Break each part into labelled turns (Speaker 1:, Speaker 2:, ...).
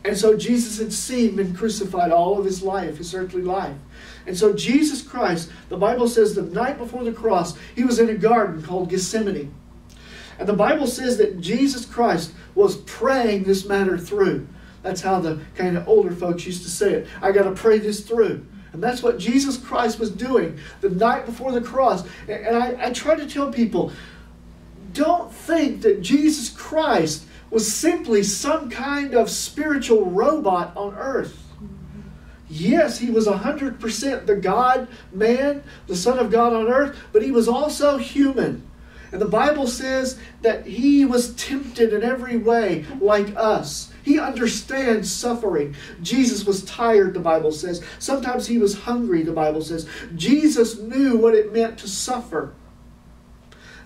Speaker 1: And so Jesus had seen men crucified all of his life, his earthly life. And so Jesus Christ, the Bible says the night before the cross, he was in a garden called Gethsemane. And the Bible says that Jesus Christ was praying this matter through. That's how the kind of older folks used to say it. I got to pray this through. And that's what Jesus Christ was doing the night before the cross. And I try to tell people, don't think that Jesus Christ was simply some kind of spiritual robot on earth. Yes, he was 100% the God-man, the Son of God on earth, but he was also human. And the Bible says that he was tempted in every way like us. He understands suffering. Jesus was tired, the Bible says. Sometimes he was hungry, the Bible says. Jesus knew what it meant to suffer.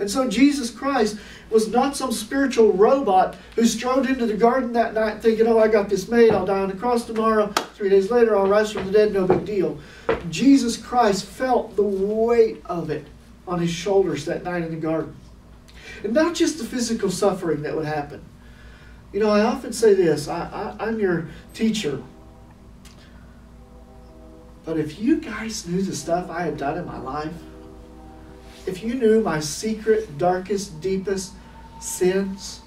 Speaker 1: And so Jesus Christ was not some spiritual robot who strode into the garden that night thinking, oh, I got this made, I'll die on the cross tomorrow. 3 days later, I'll rise from the dead, no big deal. Jesus Christ felt the weight of it on his shoulders that night in the garden. And not just the physical suffering that would happen. You know, I often say this, I'm your teacher. But if you guys knew the stuff I had done in my life, if you knew my secret, darkest, deepest sins,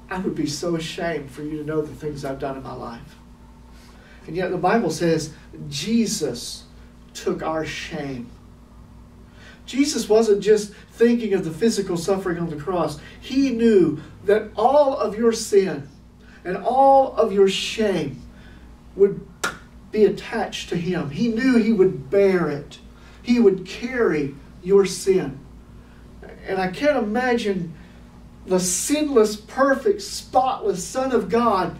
Speaker 1: I would be so ashamed for you to know the things I've done in my life. And yet the Bible says Jesus took our shame. Jesus wasn't just thinking of the physical suffering on the cross. He knew that all of your sin and all of your shame would be attached to him. He knew he would bear it. He would carry your sin. And I can't imagine the sinless, perfect, spotless Son of God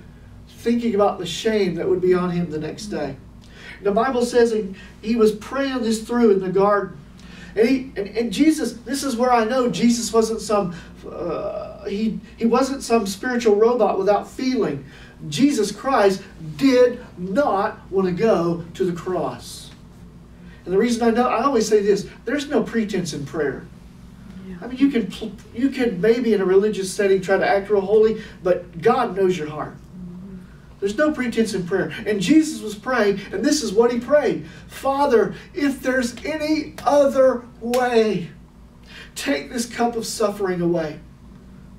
Speaker 1: thinking about the shame that would be on him the next day. The Bible says he was praying this through in the garden. And Jesus, this is where I know Jesus wasn't he wasn't some spiritual robot without feeling. Jesus Christ did not want to go to the cross. And the reason I know, I always say this, there's no pretense in prayer. Yeah. I mean, you can maybe in a religious setting try to act real holy, but God knows your heart. There's no pretense in prayer. And Jesus was praying, and this is what he prayed. Father, if there's any other way, take this cup of suffering away.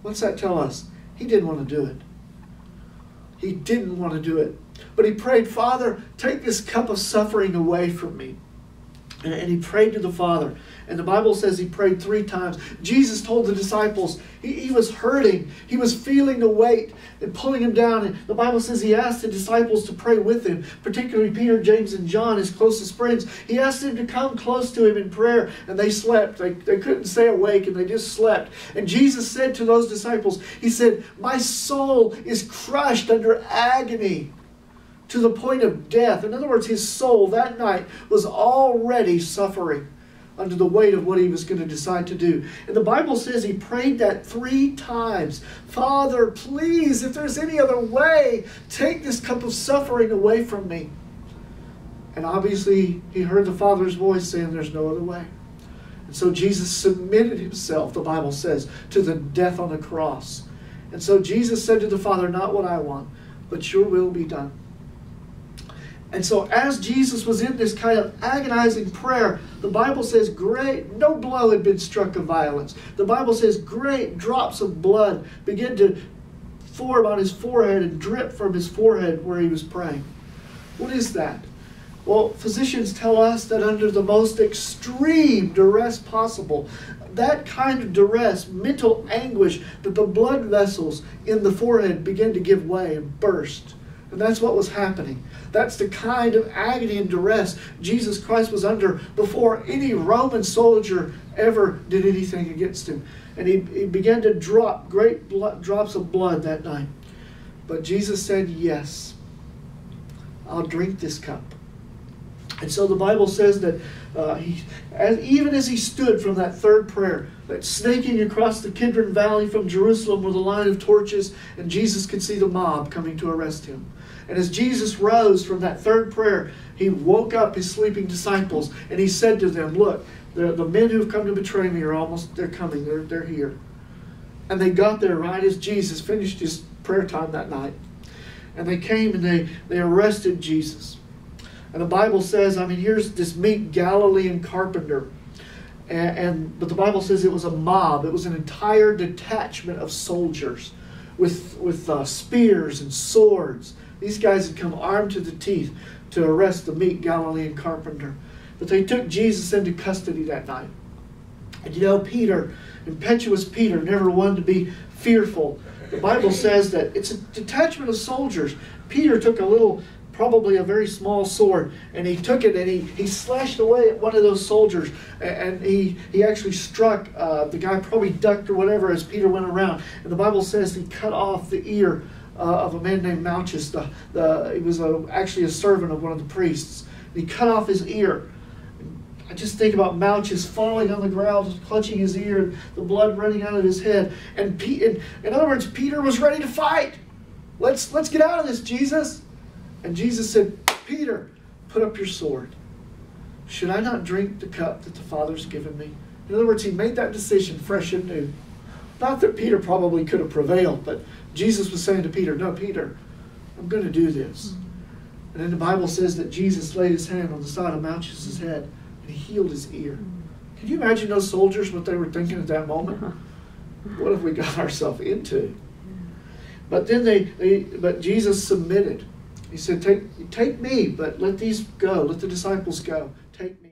Speaker 1: What's that tell us? He didn't want to do it. He didn't want to do it. But he prayed, Father, take this cup of suffering away from me. And he prayed to the Father. And the Bible says he prayed 3 times. Jesus told the disciples he was hurting. He was feeling the weight and pulling him down. And the Bible says he asked the disciples to pray with him, particularly Peter, James, and John, his closest friends. He asked them to come close to him in prayer, and they slept. They couldn't stay awake, and they just slept. And Jesus said to those disciples, he said, my soul is crushed under agony to the point of death. In other words, his soul that night was already suffering under the weight of what he was going to decide to do. And the Bible says he prayed that 3 times. Father, please, if there's any other way, take this cup of suffering away from me. And obviously, he heard the Father's voice saying there's no other way. And so Jesus submitted himself, the Bible says, to the death on the cross. And so Jesus said to the Father, not what I want, but your will be done. And so as Jesus was in this kind of agonizing prayer, the Bible says no blow had been struck of violence. The Bible says great drops of blood began to form on his forehead and drip from his forehead where he was praying. What is that? Well, physicians tell us that under the most extreme duress possible, that kind of duress, mental anguish, that the blood vessels in the forehead began to give way and burst. And that's what was happening. That's the kind of agony and duress Jesus Christ was under before any Roman soldier ever did anything against him. And he began to drop great drops of blood that night. But Jesus said, yes, I'll drink this cup. And so the Bible says that even as he stood from that third prayer, that snaking across the Kidron Valley from Jerusalem with a line of torches, and Jesus could see the mob coming to arrest him. And as Jesus rose from that third prayer, he woke up his sleeping disciples, and he said to them, look, the men who have come to betray me they're coming, they're here. And they got there right as Jesus finished his prayer time that night. And they came and they arrested Jesus. And the Bible says, here's this meek Galilean carpenter. But the Bible says it was a mob. It was an entire detachment of soldiers with spears and swords. These guys had come armed to the teeth to arrest the meek Galilean carpenter. But they took Jesus into custody that night. And Peter, impetuous Peter, never one to be fearful. The Bible says that it's a detachment of soldiers. Peter took probably a very small sword, and he took it and he slashed away at one of those soldiers, and he actually struck the guy, probably ducked or whatever as Peter went around. And the Bible says he cut off the ear of a man named Malchus. He was actually a servant of one of the priests. And he cut off his ear. I just think about Malchus falling on the ground, clutching his ear, and the blood running out of his head. And in other words, Peter was ready to fight. Let's get out of this, Jesus. And Jesus said, Peter, put up your sword. Should I not drink the cup that the Father's given me? In other words, he made that decision fresh and new. Not that Peter probably could have prevailed, but Jesus was saying to Peter, no, Peter, I'm going to do this. And then the Bible says that Jesus laid his hand on the side of Malchus's head and he healed his ear. Can you imagine those soldiers, what they were thinking at that moment? What have we got ourselves into? But then but Jesus submitted. He said, take me, but let these go. Let the disciples go. Take me.